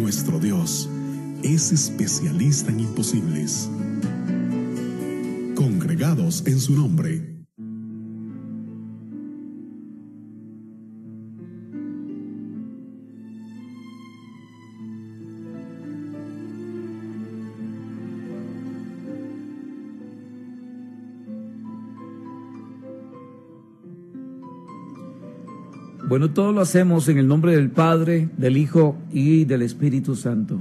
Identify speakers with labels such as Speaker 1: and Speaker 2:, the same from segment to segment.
Speaker 1: Nuestro Dios es especialista en imposibles. Congregados en su nombre.
Speaker 2: Bueno, todo lo hacemos en el nombre del Padre, del Hijo y del Espíritu Santo.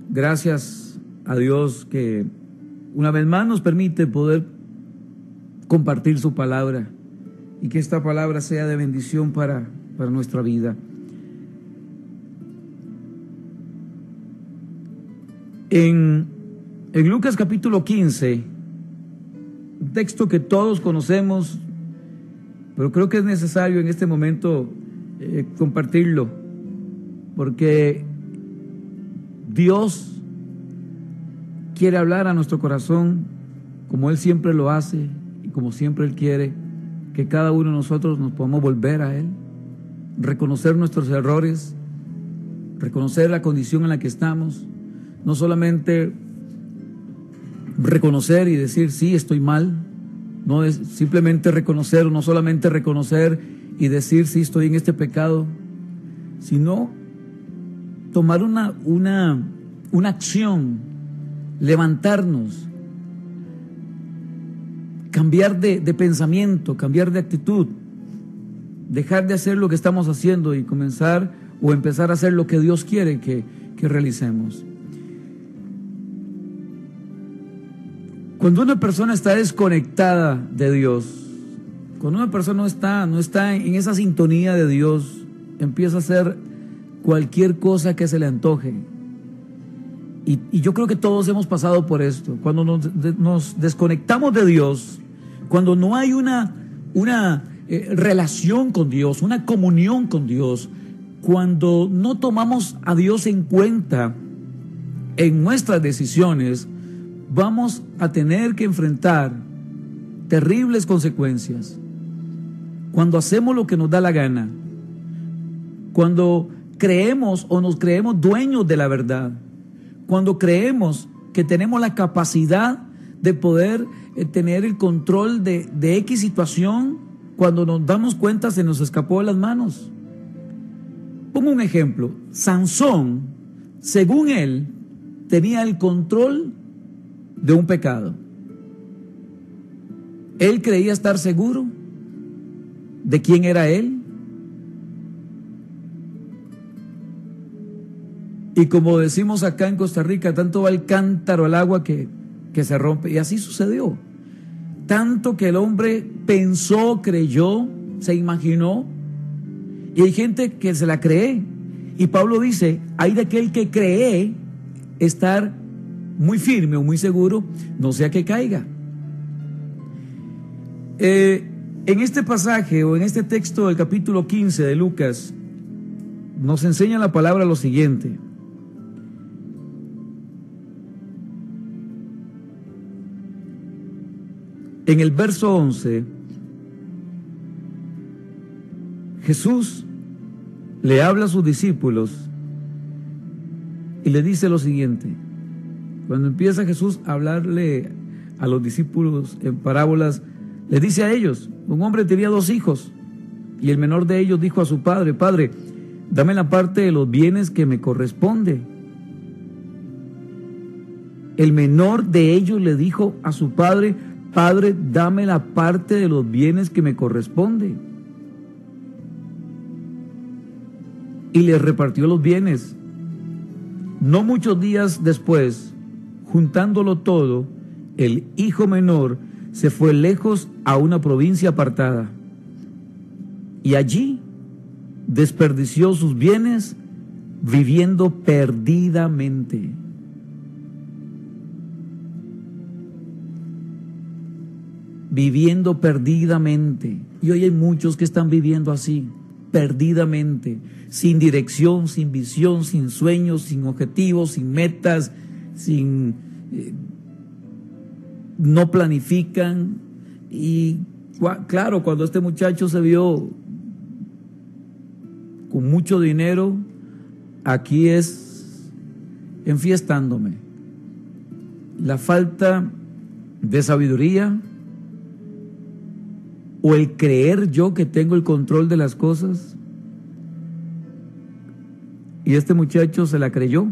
Speaker 2: Gracias a Dios que una vez más nos permite poder compartir su palabra y que esta palabra sea de bendición para nuestra vida. En Lucas capítulo 15, un texto que todos conocemos, pero creo que es necesario en este momento compartirlo, porque Dios quiere hablar a nuestro corazón como Él siempre lo hace y como siempre Él quiere que cada uno de nosotros nos podamos volver a Él, reconocer nuestros errores, reconocer la condición en la que estamos, no solamente reconocer y decir sí, estoy mal, no es simplemente reconocer, no solamente reconocer y decir sí, estoy en este pecado, sino tomar una acción, levantarnos, cambiar de pensamiento, cambiar de actitud, dejar de hacer lo que estamos haciendo y comenzar o empezar a hacer lo que Dios quiere que realicemos. Cuando una persona está desconectada de Dios, cuando una persona no está en esa sintonía de Dios, empieza a hacer cualquier cosa que se le antoje. Y yo creo que todos hemos pasado por esto. Cuando nos desconectamos de Dios, cuando no hay una relación con Dios, una comunión con Dios, cuando no tomamos a Dios en cuenta en nuestras decisiones, vamos a tener que enfrentar terribles consecuencias. Cuando hacemos lo que nos da la gana, cuando creemos o nos creemos dueños de la verdad, cuando creemos que tenemos la capacidad de poder tener el control de X situación, cuando nos damos cuenta se nos escapó de las manos. Pongo un ejemplo. Sansón, según él, tenía el control de un pecado. Él creía estar seguro de quién era él. Y como decimos acá en Costa Rica, tanto va el cántaro al agua que se rompe. Y así sucedió. Tanto que el hombre pensó, creyó, se imaginó. Y hay gente que se la cree. Y Pablo dice, hay de aquel que cree estar muy firme o muy seguro, no sea que caiga. En este pasaje o en este texto del capítulo 15 de Lucas, nos enseña la palabra lo siguiente. En el verso 11, Jesús le habla a sus discípulos y le dice lo siguiente. Cuando empieza Jesús a hablarle a los discípulos en parábolas, le dice a ellos, un hombre tenía 2 hijos y el menor de ellos dijo a su padre, Padre, dame la parte de los bienes que me corresponde. El menor de ellos le dijo a su padre, Padre, dame la parte de los bienes que me corresponde. Y le repartió los bienes. No muchos días después, juntándolo todo, el hijo menor se fue lejos a una provincia apartada y allí desperdició sus bienes viviendo perdidamente. Viviendo perdidamente. Y hoy hay muchos que están viviendo así, perdidamente, sin dirección, sin visión, sin sueños, sin objetivos, sin metas, no planifican. Y claro, cuando este muchacho se vio con mucho dinero, aquí es enfiestándome. La falta de sabiduría o el creer yo que tengo el control de las cosas. Y este muchacho se la creyó.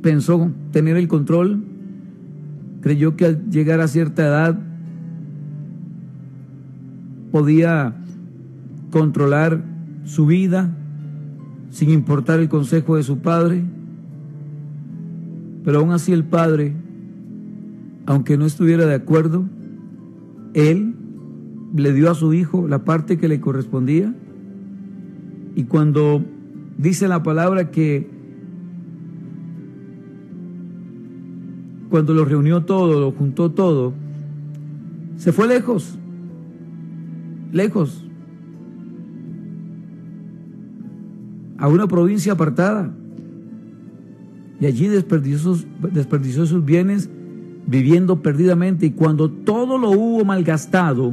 Speaker 2: Pensó tener el control. Creyó que al llegar a cierta edad podía controlar su vida sin importar el consejo de su padre. Pero aún así el padre, aunque no estuviera de acuerdo, él le dio a su hijo la parte que le correspondía. Y cuando dice la palabra que cuando lo reunió todo, lo juntó todo, se fue lejos, a una provincia apartada, y allí desperdició sus bienes viviendo perdidamente. Y cuando todo lo hubo malgastado,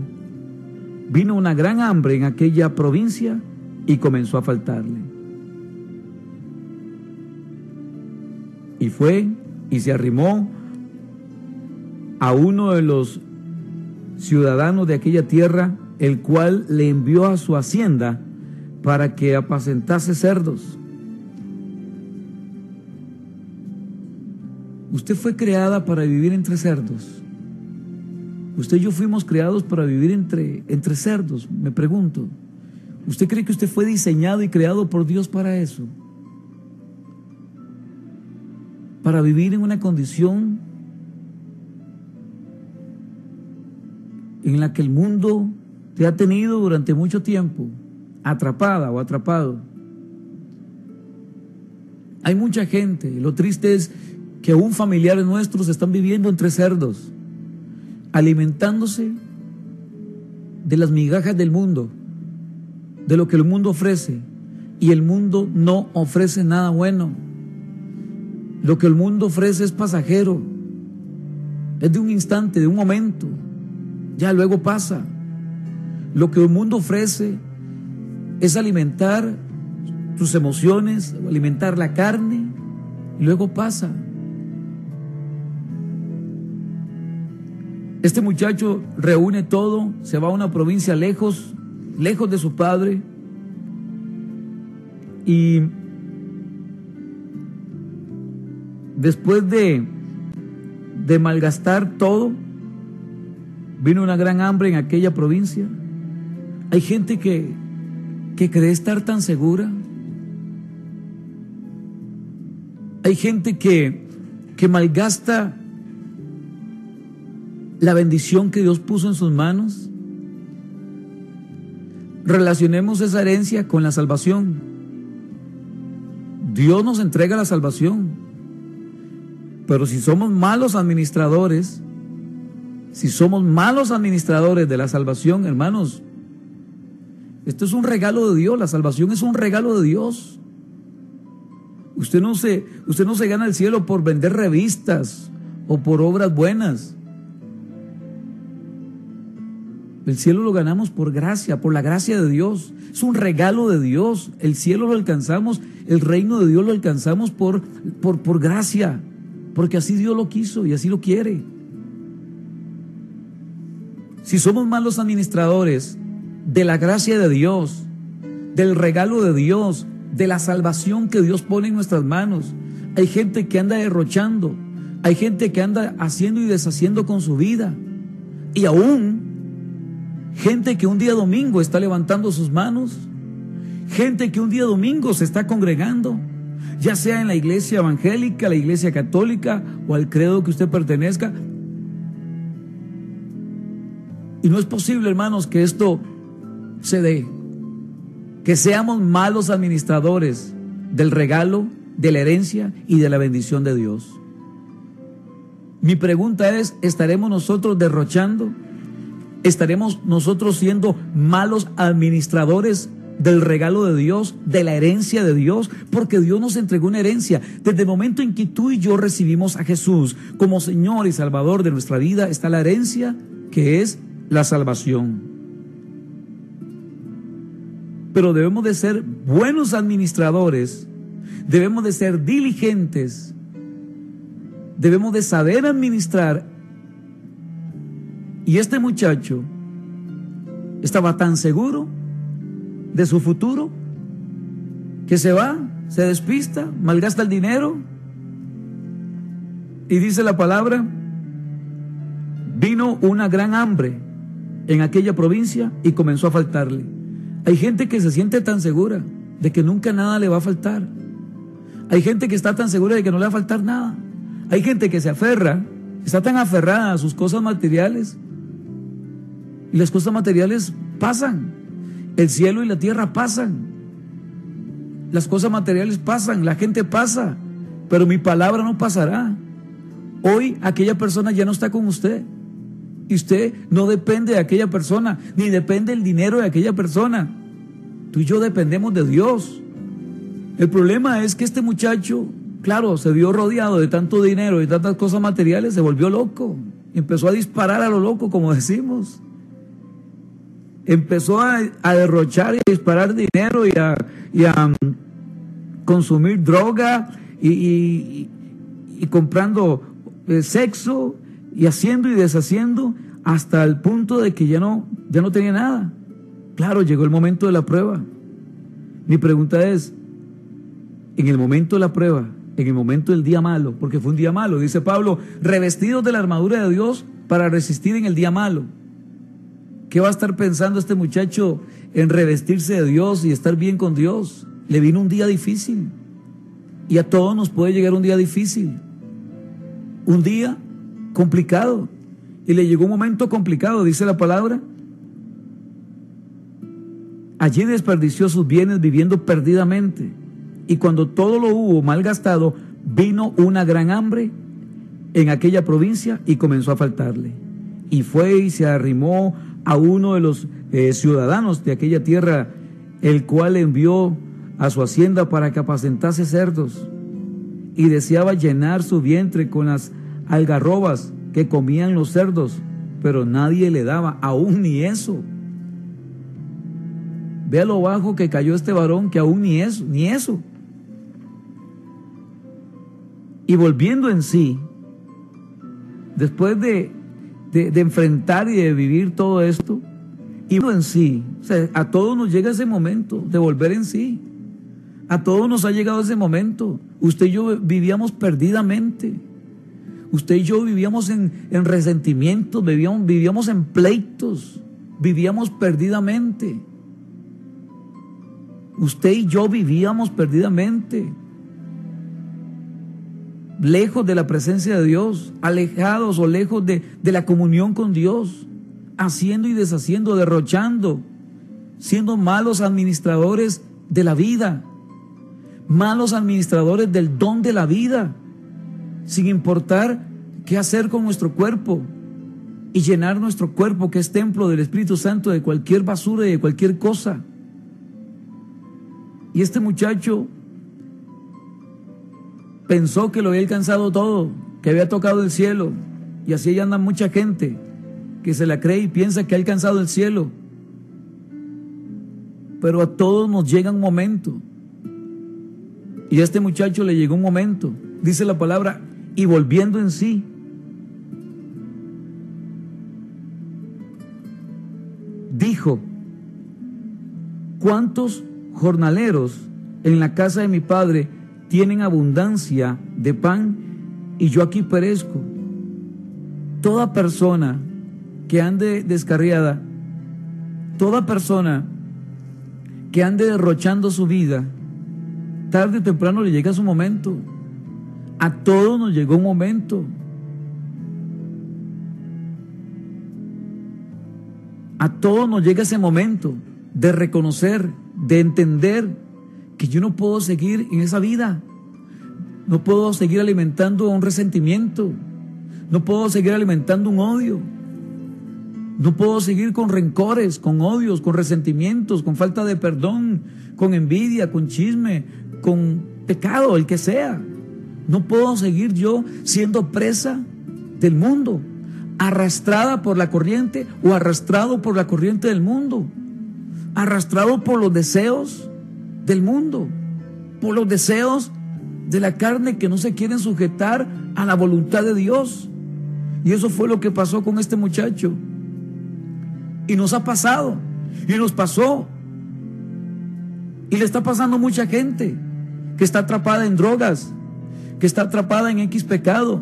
Speaker 2: vino una gran hambre en aquella provincia y comenzó a faltarle. Y fue y se arrimó a uno de los ciudadanos de aquella tierra, el cual le envió a su hacienda para que apacentase cerdos. Usted fue creada para vivir entre cerdos. Usted y yo fuimos creados para vivir entre cerdos. Me pregunto, ¿usted cree que usted fue diseñado y creado por Dios para eso? Para vivir en una condición en la que el mundo te ha tenido durante mucho tiempo atrapada o atrapado. Hay mucha gente, lo triste es que aún familiares nuestros están viviendo entre cerdos, alimentándose de las migajas del mundo, de lo que el mundo ofrece, y el mundo no ofrece nada bueno. Lo que el mundo ofrece es pasajero, es de un instante, de un momento, ya luego pasa. Lo que el mundo ofrece es alimentar tus emociones, alimentar la carne, y luego pasa. Este muchacho reúne todo, se va a una provincia lejos de su padre, y después de malgastar todo, vino una gran hambre en aquella provincia. Hay gente que cree estar tan segura. Hay gente que malgasta la bendición que Dios puso en sus manos. Relacionemos esa herencia con la salvación. Dios nos entrega la salvación, pero si somos malos administradores, de la salvación, hermanos, esto es un regalo de Dios. La salvación es un regalo de Dios. Usted no se gana el cielo por vender revistas o por obras buenas. El cielo lo ganamos por gracia, por la gracia de Dios. Es un regalo de Dios. El cielo lo alcanzamos, el reino de Dios lo alcanzamos por gracia, porque así Dios lo quiso y así lo quiere. Si somos malos administradores de la gracia de Dios, del regalo de Dios, de la salvación que Dios pone en nuestras manos, hay gente que anda derrochando, hay gente que anda haciendo y deshaciendo con su vida, y aún gente que un día domingo está levantando sus manos, gente que un día domingo se está congregando, ya sea en la iglesia evangélica, la iglesia católica o al credo que usted pertenezca. Y no es posible, hermanos, que esto se dé, que seamos malos administradores del regalo, de la herencia y de la bendición de Dios. Mi pregunta es, ¿estaremos nosotros derrochando? ¿Estaremos nosotros siendo malos administradores del regalo de Dios, de la herencia de Dios? Porque Dios nos entregó una herencia. Desde el momento en que tú y yo recibimos a Jesús como Señor y Salvador de nuestra vida, está la herencia, que es la salvación. pero debemos de ser buenos administradores, debemos de ser diligentes, debemos de saber administrar. Y este muchacho estaba tan seguro de su futuro que se va, se despista, malgasta el dinero. Y dice la palabra, vino una gran hambre en aquella provincia y comenzó a faltarle. Hay gente que se siente tan segura de que nunca nada le va a faltar. Hay gente que está tan segura de que no le va a faltar nada. Hay gente que se aferra, está tan aferrada a sus cosas materiales. Y las cosas materiales pasan. El cielo y la tierra pasan. Las cosas materiales pasan, la gente pasa, pero mi palabra no pasará. Hoy aquella persona ya no está con usted. Y usted no depende de aquella persona, ni depende del dinero de aquella persona. Tú y yo dependemos de Dios. El problema es que este muchacho, claro, se vio rodeado de tanto dinero y tantas cosas materiales, se volvió loco. Empezó a disparar a lo loco, como decimos. Empezó a derrochar y a disparar dinero y a consumir droga y comprando sexo y haciendo y deshaciendo hasta el punto de que ya no tenía nada. Claro, llegó el momento de la prueba. Mi pregunta es, en el momento de la prueba, en el momento del día malo, porque fue un día malo, dice Pablo, revestidos de la armadura de Dios para resistir en el día malo. ¿Qué va a estar pensando este muchacho en revestirse de Dios y estar bien con Dios? Le vino un día difícil. Y a todos nos puede llegar un día difícil. Un día complicado. Y le llegó un momento complicado, dice la palabra. Allí desperdició sus bienes viviendo perdidamente. Y cuando todo lo hubo mal gastado, vino una gran hambre en aquella provincia y comenzó a faltarle. Y fue y se arrimó a uno de los ciudadanos de aquella tierra, el cual envió a su hacienda para que apacentase cerdos, y deseaba llenar su vientre con las algarrobas que comían los cerdos, pero nadie le daba aún ni eso. Vea lo bajo que cayó este varón, que aún ni eso. Y volviendo en sí, después de enfrentar y de vivir todo esto, y en sí, o sea, a todos nos llega ese momento de volver en sí. A todos nos ha llegado ese momento. Usted y yo vivíamos perdidamente. Usted y yo vivíamos en resentimientos, vivíamos en pleitos, vivíamos perdidamente. Usted y yo vivíamos perdidamente, lejos de la presencia de Dios, alejados o lejos de la comunión con Dios, haciendo y deshaciendo, derrochando, siendo malos administradores de la vida, malos administradores del don de la vida, sin importar qué hacer con nuestro cuerpo y llenar nuestro cuerpo, que es templo del Espíritu Santo, de cualquier basura y de cualquier cosa. Y este muchacho pensó que lo había alcanzado todo, que había tocado el cielo, y así anda mucha gente que se la cree y piensa que ha alcanzado el cielo. Pero a todos nos llega un momento, y a este muchacho le llegó un momento, dice la palabra, y volviendo en sí, dijo: ¿cuántos jornaleros en la casa de mi padre tienen abundancia de pan y yo aquí perezco? Toda persona que ande descarriada, toda persona que ande derrochando su vida, tarde o temprano le llega su momento. A todos nos llegó un momento. A todos nos llega ese momento de reconocer, de entender que yo no puedo seguir en esa vida. No puedo seguir alimentando un resentimiento. No puedo seguir alimentando un odio. No puedo seguir con rencores, con odios, con resentimientos, con falta de perdón, con envidia, con chisme, con pecado, el que sea. No puedo seguir yo siendo presa del mundo, arrastrada por la corriente o arrastrado por la corriente del mundo. arrastrado por los deseos del mundo, por los deseos de la carne que no se quieren sujetar a la voluntad de Dios. Y eso fue lo que pasó con este muchacho. Y nos ha pasado, y nos pasó, y le está pasando a mucha gente que está atrapada en drogas, que está atrapada en X pecado.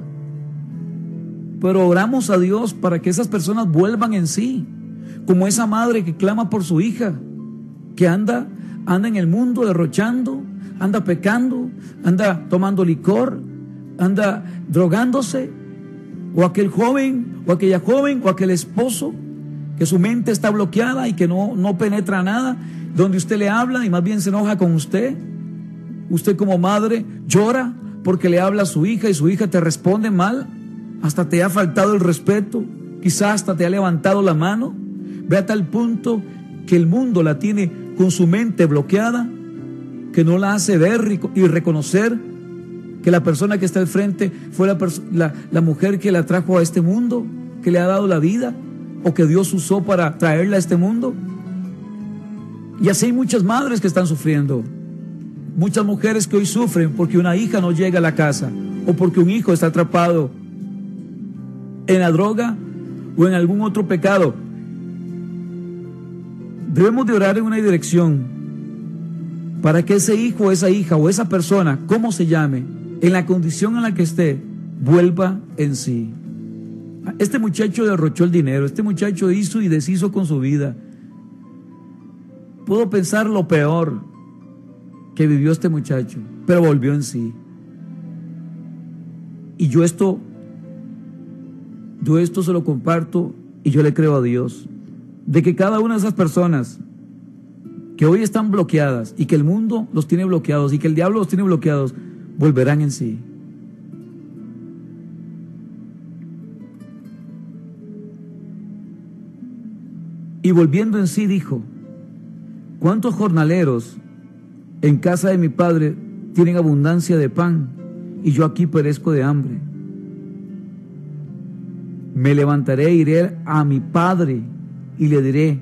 Speaker 2: Pero oramos a Dios para que esas personas vuelvan en sí, como esa madre que clama por su hija, que anda en el mundo derrochando, anda pecando, anda tomando licor, anda drogándose, o aquel joven, o aquella joven, o aquel esposo, que su mente está bloqueada y que no penetra nada, donde usted le habla y más bien se enoja con usted. Usted como madre llora porque le habla a su hija y su hija te responde mal, hasta te ha faltado el respeto, quizás hasta te ha levantado la mano. Ve a tal punto que el mundo la tiene con su mente bloqueada, que no la hace ver y reconocer que la persona que está al frente fue la mujer que la trajo a este mundo, que le ha dado la vida, o que Dios usó para traerla a este mundo. Y así hay muchas madres que están sufriendo, muchas mujeres que hoy sufren porque una hija no llega a la casa, o porque un hijo está atrapado en la droga o en algún otro pecado. Debemos de orar en una dirección para que ese hijo o esa hija o esa persona, como se llame, en la condición en la que esté, vuelva en sí. Este muchacho derrochó el dinero, este muchacho hizo y deshizo con su vida. Puedo pensar lo peor que vivió este muchacho, pero volvió en sí. Y yo esto se lo comparto y yo le creo a Dios, de que cada una de esas personas que hoy están bloqueadas y que el mundo los tiene bloqueados y que el diablo los tiene bloqueados, volverán en sí. Y volviendo en sí dijo: ¿cuántos jornaleros en casa de mi padre tienen abundancia de pan y yo aquí perezco de hambre? Me levantaré e iré a mi padre y le diré: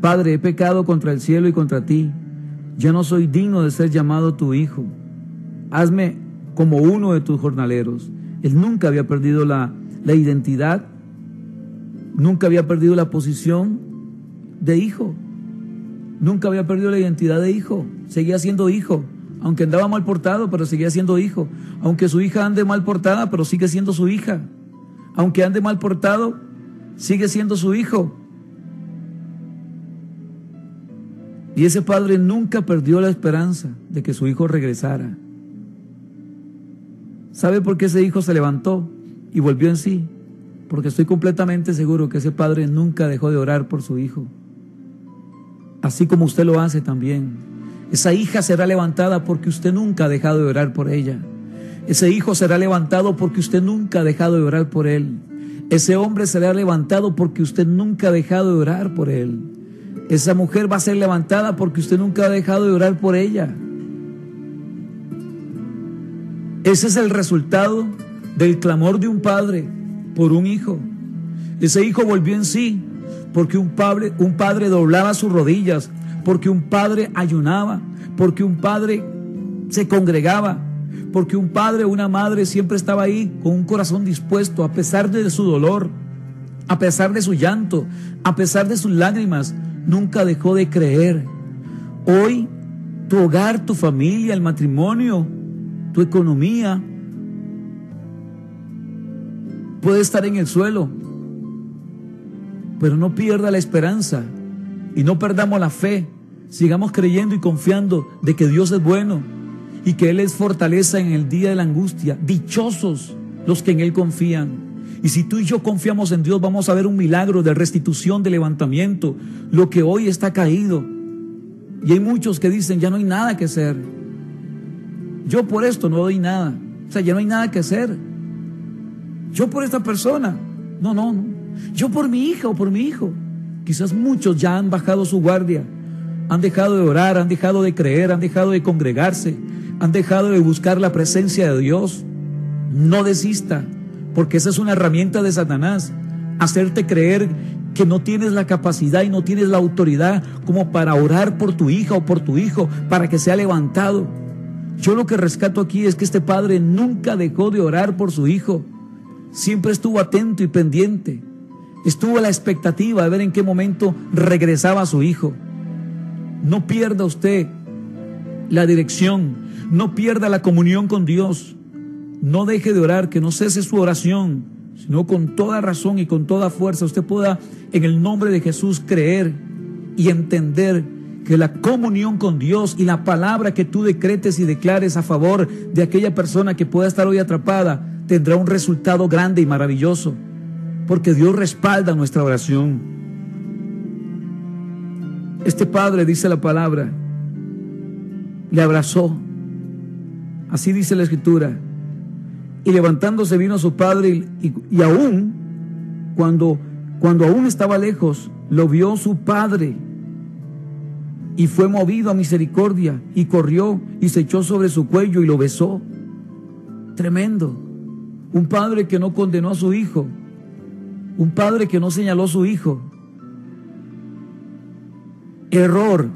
Speaker 2: Padre, he pecado contra el cielo y contra ti, ya no soy digno de ser llamado tu hijo, hazme como uno de tus jornaleros. Él nunca había perdido la identidad, nunca había perdido la posición de hijo, nunca había perdido la identidad de hijo, seguía siendo hijo, aunque andaba mal portado, pero seguía siendo hijo, aunque su hija ande mal portada, pero sigue siendo su hija, aunque ande mal portado, sigue siendo su hijo. Y ese padre nunca perdió la esperanza de que su hijo regresara. ¿Sabe por qué ese hijo se levantó y volvió en sí? Porque estoy completamente seguro que ese padre nunca dejó de orar por su hijo, así como usted lo hace también. Esa hija será levantada porque usted nunca ha dejado de orar por ella. Ese hijo será levantado porque usted nunca ha dejado de orar por él. Ese hombre será levantado porque usted nunca ha dejado de orar por él. Esa mujer va a ser levantada porque usted nunca ha dejado de orar por ella. Ese es el resultado del clamor de un padre por un hijo. Ese hijo volvió en sí porque un padre doblaba sus rodillas, porque un padre ayunaba, porque un padre se congregaba, porque un padre o una madre siempre estaba ahí con un corazón dispuesto, a pesar de su dolor, a pesar de su llanto, a pesar de sus lágrimas, nunca dejó de creer. Hoy tu hogar, tu familia, el matrimonio, tu economía puede estar en el suelo, pero no pierda la esperanza y no perdamos la fe. Sigamos creyendo y confiando de que Dios es bueno y que Él es fortaleza en el día de la angustia. Dichosos los que en Él confían. Y si tú y yo confiamos en Dios, vamos a ver un milagro de restitución, de levantamiento, lo que hoy está caído. Y hay muchos que dicen: ya no hay nada que hacer, yo por esto no doy nada, o sea, ya no hay nada que hacer, yo por esta persona, no, yo por mi hija o por mi hijo. Quizás muchos ya han bajado su guardia, han dejado de orar, han dejado de creer, han dejado de congregarse, han dejado de buscar la presencia de Dios. No desista, porque esa es una herramienta de Satanás, hacerte creer que no tienes la capacidad y no tienes la autoridad como para orar por tu hija o por tu hijo para que sea levantado. Yo lo que rescato aquí es que este padre nunca dejó de orar por su hijo. Siempre estuvo atento y pendiente. Estuvo a la expectativa de ver en qué momento regresaba su hijo. No pierda usted la dirección, no pierda la comunión con Dios. No deje de orar, que no cese su oración, sino con toda razón y con toda fuerza usted pueda, en el nombre de Jesús, creer y entender que la comunión con Dios y la palabra que tú decretes y declares a favor de aquella persona que pueda estar hoy atrapada tendrá un resultado grande y maravilloso, porque Dios respalda nuestra oración. Este padre, dice la palabra, le abrazó, así dice la Escritura, y levantándose vino a su padre y aún cuando aún estaba lejos, lo vio su padre y fue movido a misericordia y corrió y se echó sobre su cuello y lo besó. Tremendo. Un padre que no condenó a su hijo, un padre que no señaló a su hijo. Error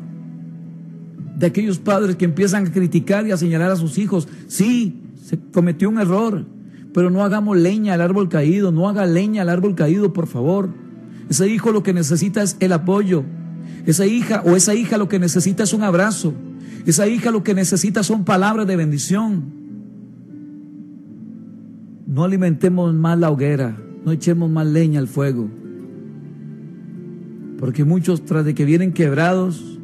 Speaker 2: de aquellos padres que empiezan a criticar y a señalar a sus hijos. Sí, se cometió un error, pero no hagamos leña al árbol caído, no haga leña al árbol caído, por favor. Ese hijo lo que necesita es el apoyo. Esa hija o esa hija lo que necesita es un abrazo. Esa hija lo que necesita son palabras de bendición. No alimentemos más la hoguera, no echemos más leña al fuego. Porque muchos, tras de que vienen quebrados,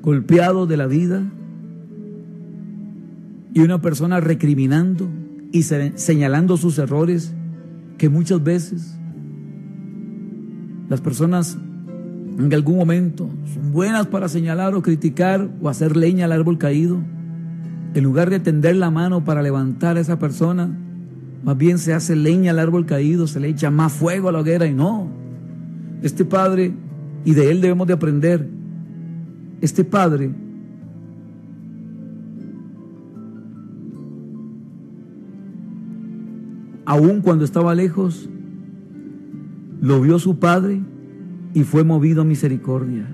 Speaker 2: golpeados de la vida, y una persona recriminando y señalando sus errores, que muchas veces las personas en algún momento son buenas para señalar o criticar o hacer leña al árbol caído. En lugar de tender la mano para levantar a esa persona, más bien se hace leña al árbol caído, se le echa más fuego a la hoguera. Y no, este padre, y de él debemos de aprender, este padre aun cuando estaba lejos, lo vio su padre y fue movido a misericordia.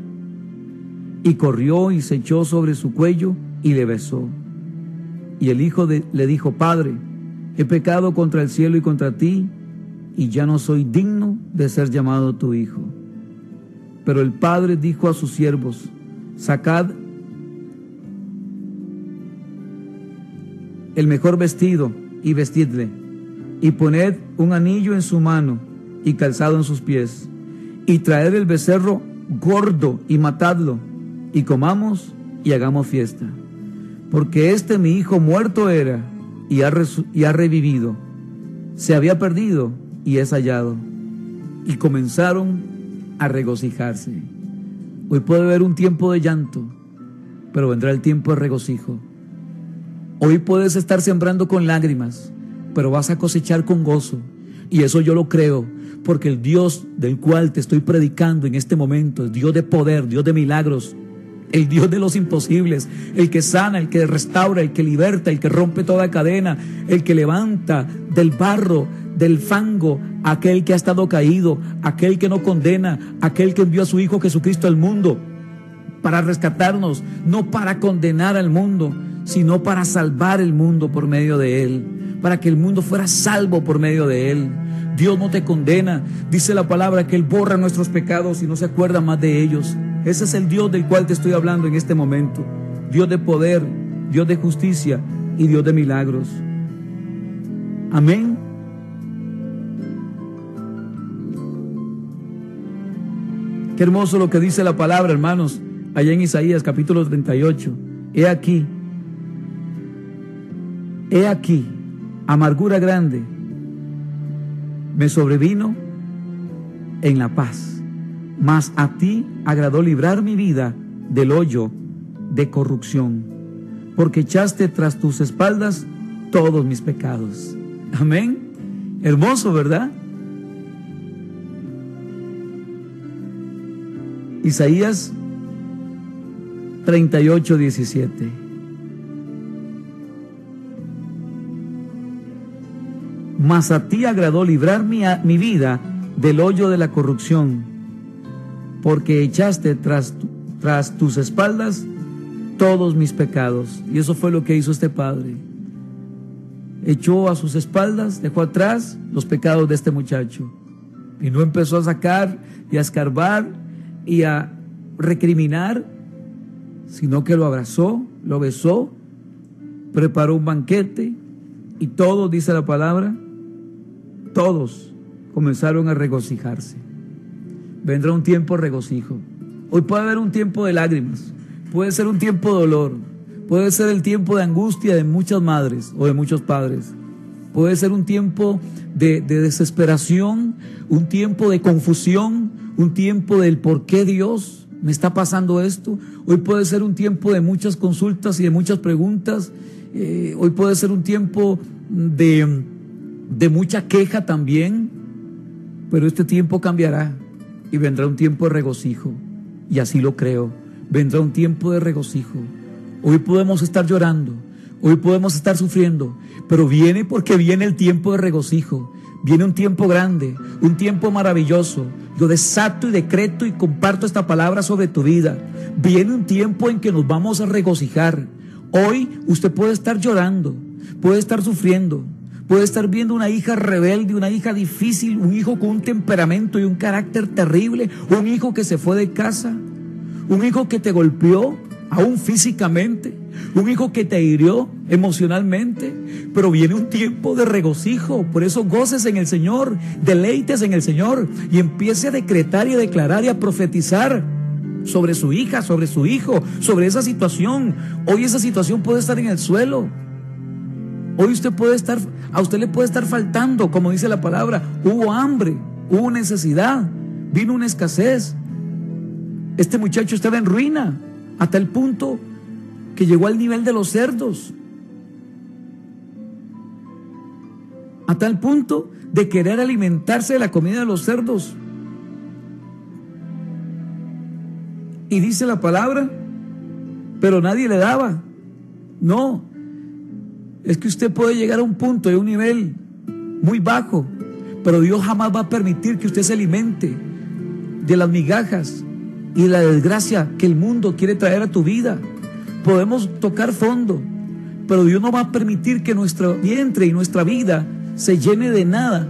Speaker 2: Y corrió y se echó sobre su cuello y le besó. Y el hijo le dijo: Padre, he pecado contra el cielo y contra ti, y ya no soy digno de ser llamado tu hijo. Pero el padre dijo a sus siervos: Sacad el mejor vestido y vestidle, y poned un anillo en su mano y calzado en sus pies, y traed el becerro gordo y matadlo, y comamos y hagamos fiesta. Porque este mi hijo muerto era y ha revivido, se había perdido y es hallado. Y comenzaron a regocijarse. Hoy puede haber un tiempo de llanto, pero vendrá el tiempo de regocijo. Hoy puedes estar sembrando con lágrimas, pero vas a cosechar con gozo. Y eso yo lo creo, porque el Dios del cual te estoy predicando en este momento es Dios de poder, Dios de milagros, el Dios de los imposibles, el que sana, el que restaura, el que liberta, el que rompe toda cadena, el que levanta del barro, del fango, aquel que ha estado caído, aquel que no condena, aquel que envió a su Hijo Jesucristo al mundo para rescatarnos, no para condenar al mundo, sino para salvar el mundo por medio de Él, para que el mundo fuera salvo por medio de Él. Dios no te condena, dice la palabra que Él borra nuestros pecados y no se acuerda más de ellos. Ese es el Dios del cual te estoy hablando en este momento. Dios de poder, Dios de justicia y Dios de milagros. Amén. Qué hermoso lo que dice la palabra, hermanos, allá en Isaías capítulo 38. He aquí, amargura grande me sobrevino en la paz, mas a ti agradó librar mi vida del hoyo de corrupción, porque echaste tras tus espaldas todos mis pecados. Amén. Hermoso, ¿verdad? Isaías 38:17. Mas a ti agradó librar mi vida del hoyo de la corrupción, porque echaste tras tus espaldas todos mis pecados. Y eso fue lo que hizo este padre. Echó a sus espaldas, dejó atrás los pecados de este muchacho. Y no empezó a sacar y a escarbar y a recriminar, sino que lo abrazó, lo besó, preparó un banquete, y todos, dice la palabra, todos comenzaron a regocijarse. Vendrá un tiempo de regocijo. Hoy puede haber un tiempo de lágrimas, puede ser un tiempo de dolor, puede ser el tiempo de angustia de muchas madres o de muchos padres, puede ser un tiempo de desesperación, un tiempo de confusión, un tiempo del por qué Dios me está pasando esto. Hoy puede ser un tiempo de muchas consultas y de muchas preguntas. Hoy puede ser un tiempo de mucha queja también, pero este tiempo cambiará y vendrá un tiempo de regocijo, y así lo creo. Vendrá un tiempo de regocijo. Hoy podemos estar llorando, hoy podemos estar sufriendo, pero viene, porque viene el tiempo de regocijo. Viene un tiempo grande, un tiempo maravilloso. Yo desato y decreto y comparto esta palabra sobre tu vida. Viene un tiempo en que nos vamos a regocijar. Hoy usted puede estar llorando, puede estar sufriendo, puede estar viendo una hija rebelde, una hija difícil, un hijo con un temperamento y un carácter terrible, un hijo que se fue de casa, un hijo que te golpeó aún físicamente, un hijo que te hirió emocionalmente, pero viene un tiempo de regocijo. Por eso goces en el Señor, deleites en el Señor, y empiece a decretar y a declarar y a profetizar sobre su hija, sobre su hijo, sobre esa situación. Hoy esa situación puede estar en el suelo. Hoy a usted le puede estar faltando, como dice la palabra. Hubo hambre, hubo necesidad, vino una escasez. Este muchacho estaba en ruina, a tal punto que llegó al nivel de los cerdos, a tal punto de querer alimentarse de la comida de los cerdos. Y dice la palabra, pero nadie le daba. No, es que usted puede llegar a un punto de un nivel muy bajo, pero Dios jamás va a permitir que usted se alimente de las migajas y de la desgracia que el mundo quiere traer a tu vida. Podemos tocar fondo, pero Dios no va a permitir que nuestro vientre y nuestra vida se llene de nada,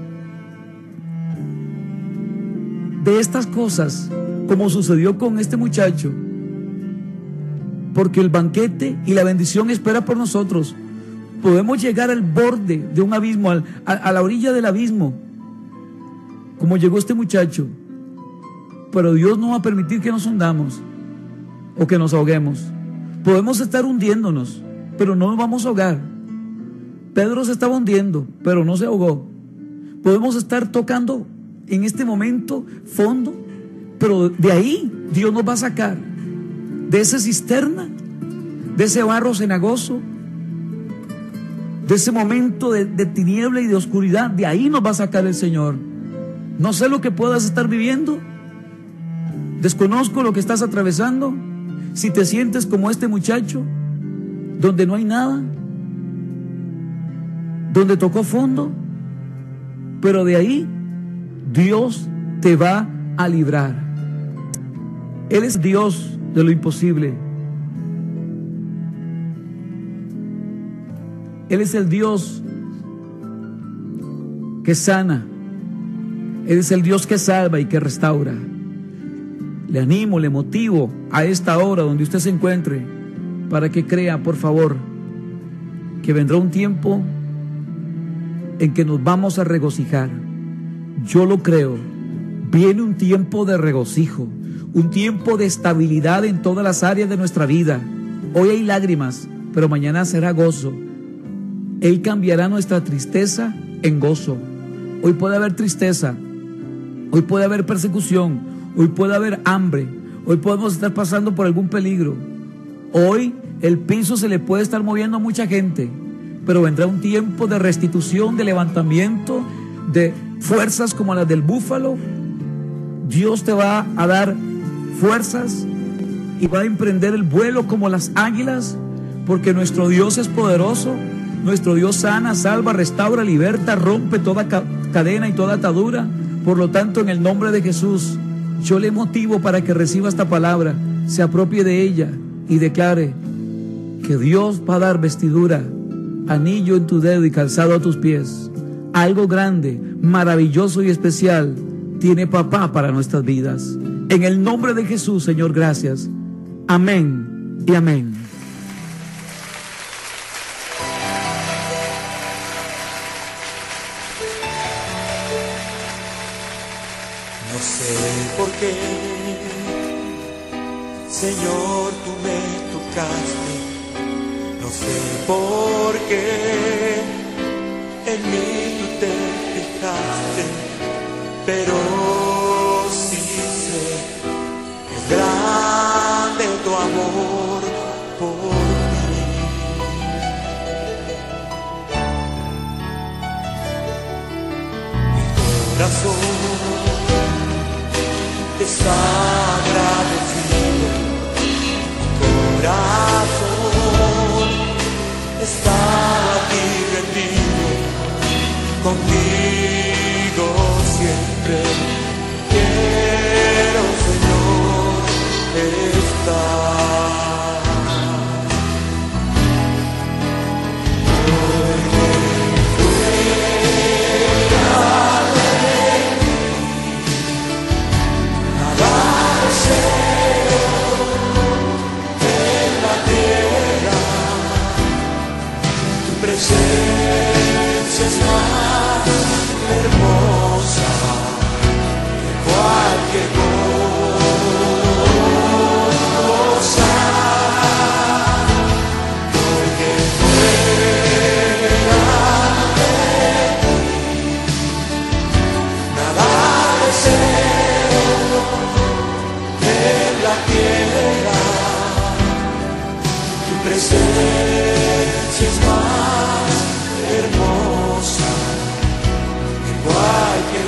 Speaker 2: de estas cosas, como sucedió con este muchacho, porque el banquete y la bendición espera por nosotros. Podemos llegar al borde de un abismo, a la orilla del abismo, como llegó este muchacho, pero Dios no va a permitir que nos hundamos o que nos ahoguemos. Podemos estar hundiéndonos, pero no nos vamos a ahogar. Pedro se estaba hundiendo, pero no se ahogó. Podemos estar tocando en este momento fondo, pero de ahí Dios nos va a sacar, de esa cisterna, de ese barro cenagoso, de ese momento de tiniebla y de oscuridad. De ahí nos va a sacar el Señor. No sé lo que puedas estar viviendo, desconozco lo que estás atravesando. Si te sientes como este muchacho, donde no hay nada, donde tocó fondo, pero de ahí Dios te va a librar. Él es Dios de lo imposible. Él es el Dios que sana. Él es el Dios que salva y que restaura. Le animo, le motivo a esta hora donde usted se encuentre, para que crea, por favor, que vendrá un tiempo en que nos vamos a regocijar. Yo lo creo. Viene un tiempo de regocijo, un tiempo de estabilidad en todas las áreas de nuestra vida. Hoy hay lágrimas, pero mañana será gozo. Él cambiará nuestra tristeza en gozo. Hoy puede haber tristeza, hoy puede haber persecución, hoy puede haber hambre, hoy podemos estar pasando por algún peligro. Hoy el piso se le puede estar moviendo a mucha gente, pero vendrá un tiempo de restitución, de levantamiento, de fuerzas como las del búfalo. Dios te va a dar fuerzas y va a emprender el vuelo como las águilas, porque nuestro Dios es poderoso. Nuestro Dios sana, salva, restaura, liberta, rompe toda cadena y toda atadura. Por lo tanto, en el nombre de Jesús, yo le motivo para que reciba esta palabra, se apropie de ella y declare que Dios va a dar vestidura, anillo en tu dedo y calzado a tus pies. Algo grande, maravilloso y especial tiene papá para nuestras vidas. En el nombre de Jesús, Señor, gracias. Amén y amén.
Speaker 3: No sé por qué, Señor, tú me tocaste. No sé por qué en mí tú te fijaste, pero sí sé que es grande tu amor por mí. Mi corazón está agradecido, mi corazón está aquí rendido, contigo siempre quiero, Señor, estar. Presencia es más hermosa que cualquier cosa, porque fuera de ti nada deseo en la tierra. Tu presencia es más hermosa que cualquier